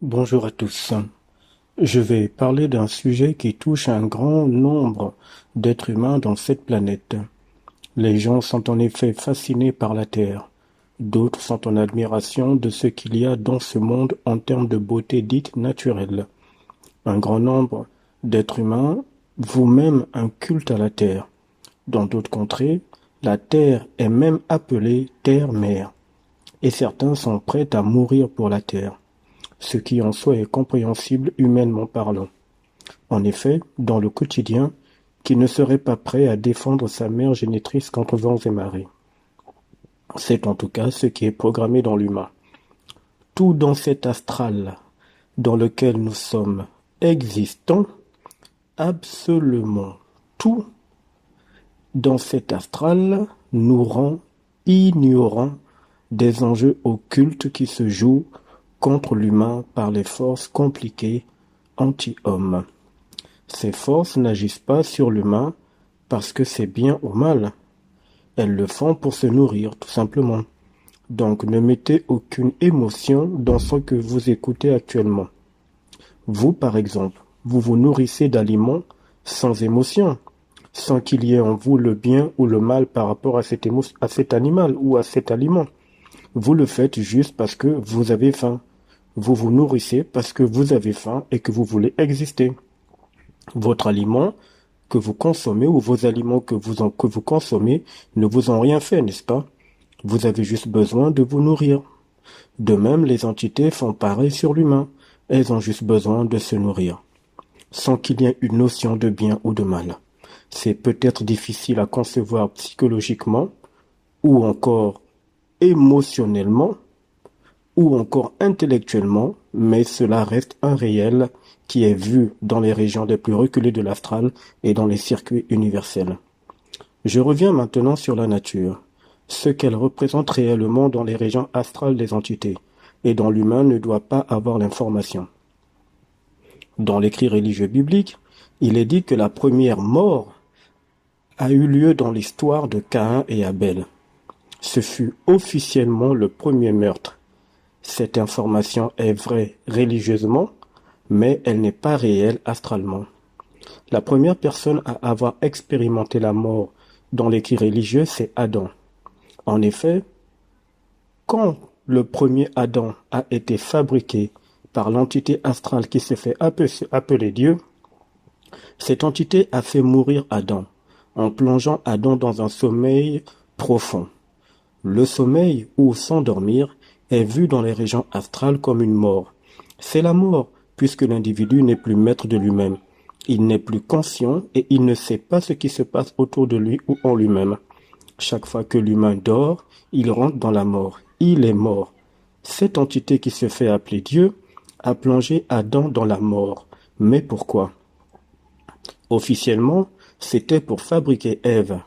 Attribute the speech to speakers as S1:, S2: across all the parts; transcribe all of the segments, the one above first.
S1: Bonjour à tous. Je vais parler d'un sujet qui touche un grand nombre d'êtres humains dans cette planète. Les gens sont en effet fascinés par la Terre. D'autres sont en admiration de ce qu'il y a dans ce monde en termes de beauté dite naturelle. Un grand nombre d'êtres humains vouent même un culte à la Terre. Dans d'autres contrées, la Terre est même appelée Terre-Mère. Et certains sont prêts à mourir pour la Terre, ce qui en soi est compréhensible humainement parlant. En effet, dans le quotidien, qui ne serait pas prêt à défendre sa mère génitrice contre vents et marées? C'est en tout cas ce qui est programmé dans l'humain. Tout dans cet astral dans lequel nous sommes existants, absolument tout dans cet astral nous rend ignorants des enjeux occultes qui se jouent contre l'humain par les forces compliquées anti-hommes. Ces forces n'agissent pas sur l'humain parce que c'est bien ou mal. Elles le font pour se nourrir, tout simplement. Donc ne mettez aucune émotion dans ce que vous écoutez actuellement. Vous, par exemple, vous vous nourrissez d'aliments sans émotion, sans qu'il y ait en vous le bien ou le mal par rapport à cet animal ou à cet aliment. Vous le faites juste parce que vous avez faim. Vous vous nourrissez parce que vous avez faim et que vous voulez exister. Votre aliment que vous consommez ou vos aliments que vous consommez ne vous ont rien fait, n'est-ce pas? Vous avez juste besoin de vous nourrir. De même, les entités font pareil sur l'humain. Elles ont juste besoin de se nourrir, sans qu'il y ait une notion de bien ou de mal. C'est peut-être difficile à concevoir psychologiquement, ou encore émotionnellement, ou encore intellectuellement, mais cela reste un réel qui est vu dans les régions les plus reculées de l'astral et dans les circuits universels. Je reviens maintenant sur la nature, ce qu'elle représente réellement dans les régions astrales des entités, et dont l'humain ne doit pas avoir l'information. Dans l'écrit religieux biblique, il est dit que la première mort a eu lieu dans l'histoire de Caïn et Abel. Ce fut officiellement le premier meurtre. Cette information est vraie religieusement, mais elle n'est pas réelle astralement. La première personne à avoir expérimenté la mort dans l'écrit religieux, c'est Adam. En effet, quand le premier Adam a été fabriqué par l'entité astrale qui se fait appeler Dieu, cette entité a fait mourir Adam, en plongeant Adam dans un sommeil profond. Le sommeil, ou s'endormir, est vu dans les régions astrales comme une mort. C'est la mort, puisque l'individu n'est plus maître de lui-même. Il n'est plus conscient et il ne sait pas ce qui se passe autour de lui ou en lui-même. Chaque fois que l'humain dort, il rentre dans la mort. Il est mort. Cette entité qui se fait appeler Dieu a plongé Adam dans la mort. Mais pourquoi? Officiellement, c'était pour fabriquer Ève.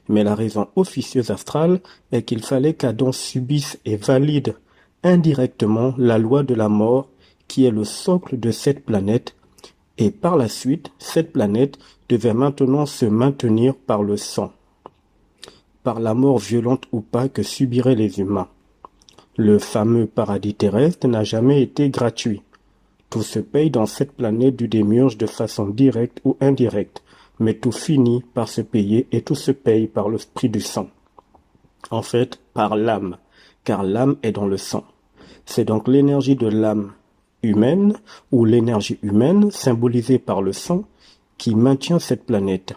S1: Mais la raison officieuse astrale est qu'il fallait qu'Adam subisse et valide indirectement la loi de la mort qui est le socle de cette planète, et par la suite, cette planète devait maintenant se maintenir par le sang, par la mort violente ou pas que subiraient les humains. Le fameux paradis terrestre n'a jamais été gratuit. Tout se paye dans cette planète du démiurge de façon directe ou indirecte, mais tout finit par se payer et tout se paye par le prix du sang. En fait, par l'âme, car l'âme est dans le sang. C'est donc l'énergie de l'âme humaine, ou l'énergie humaine symbolisée par le sang, qui maintient cette planète.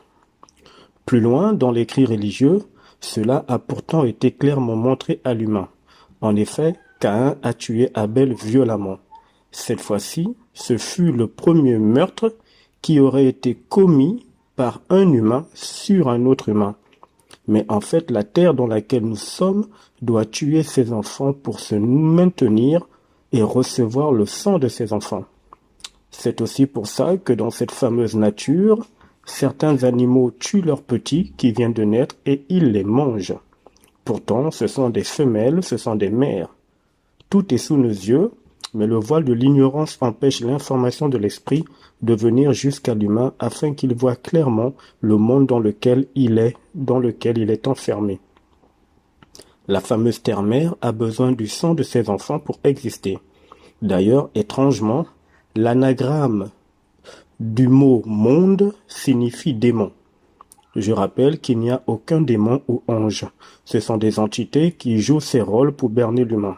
S1: Plus loin, dans l'écrit religieux, cela a pourtant été clairement montré à l'humain. En effet, Caïn a tué Abel violemment. Cette fois-ci, ce fut le premier meurtre qui aurait été commis par un humain sur un autre humain. Mais en fait, la terre dans laquelle nous sommes doit tuer ses enfants pour se maintenir et recevoir le sang de ses enfants. C'est aussi pour ça que dans cette fameuse nature, certains animaux tuent leurs petits qui viennent de naître et ils les mangent. Pourtant, ce sont des femelles, ce sont des mères. Tout est sous nos yeux, mais le voile de l'ignorance empêche l'information de l'esprit de venir jusqu'à l'humain afin qu'il voie clairement le monde dans lequel il est enfermé. La fameuse terre-mère a besoin du sang de ses enfants pour exister. D'ailleurs, étrangement, l'anagramme du mot monde signifie démon. Je rappelle qu'il n'y a aucun démon ou ange. Ce sont des entités qui jouent ces rôles pour berner l'humain.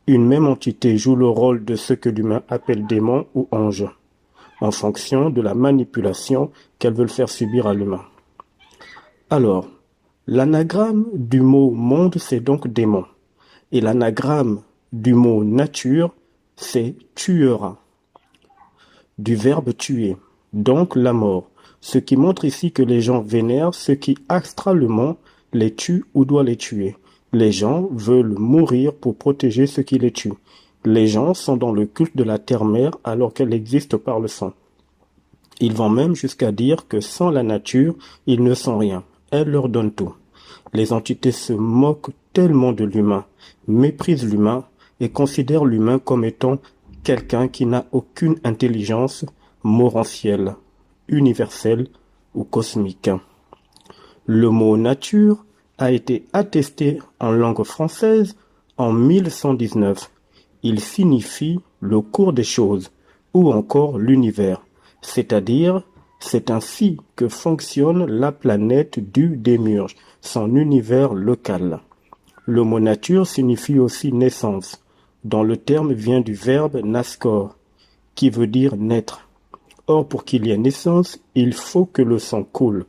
S1: Une même entité joue le rôle de ce que l'humain appelle démon ou ange, en fonction de la manipulation qu'elles veulent faire subir à l'humain. Alors, l'anagramme du mot monde, c'est donc démon. Et l'anagramme du mot nature, c'est tuera, du verbe tuer, donc la mort. Ce qui montre ici que les gens vénèrent ce qui astralement les tue ou doit les tuer. Les gens veulent mourir pour protéger ce qui les tue. Les gens sont dans le culte de la terre-mère alors qu'elle existe par le sang. Ils vont même jusqu'à dire que sans la nature, ils ne sont rien. Elle leur donne tout. Les entités se moquent tellement de l'humain, méprisent l'humain et considèrent l'humain comme étant quelqu'un qui n'a aucune intelligence morantielle, universelle ou cosmique. Le mot nature a été attesté en langue française en 1119. Il signifie le cours des choses ou encore l'univers, c'est-à-dire c'est ainsi que fonctionne la planète du démiurge, son univers local. Le mot nature signifie aussi naissance, dont le terme vient du verbe naskor, qui veut dire naître. Or, pour qu'il y ait naissance, il faut que le sang coule.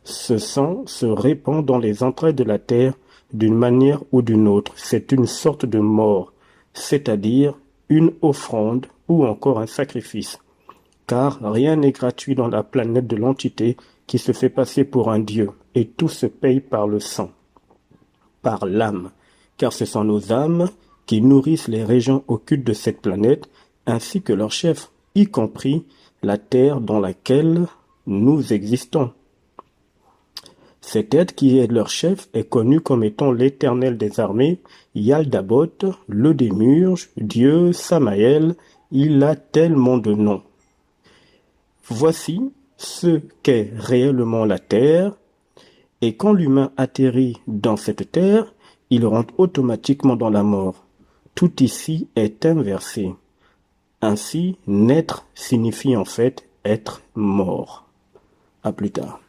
S1: Ce sang se répand dans les entrailles de la terre d'une manière ou d'une autre. C'est une sorte de mort, c'est-à-dire une offrande ou encore un sacrifice. Car rien n'est gratuit dans la planète de l'entité qui se fait passer pour un dieu, et tout se paye par le sang, par l'âme, car ce sont nos âmes qui nourrissent les régions occultes de cette planète, ainsi que leurs chefs, y compris la terre dans laquelle nous existons. Cet être qui est leur chef est connu comme étant l'Éternel des armées, Yaldabaoth, le démiurge, Dieu, Samaël, il a tellement de noms. Voici ce qu'est réellement la terre, et quand l'humain atterrit dans cette terre, il rentre automatiquement dans la mort. Tout ici est inversé. Ainsi, naître signifie en fait être mort. À plus tard.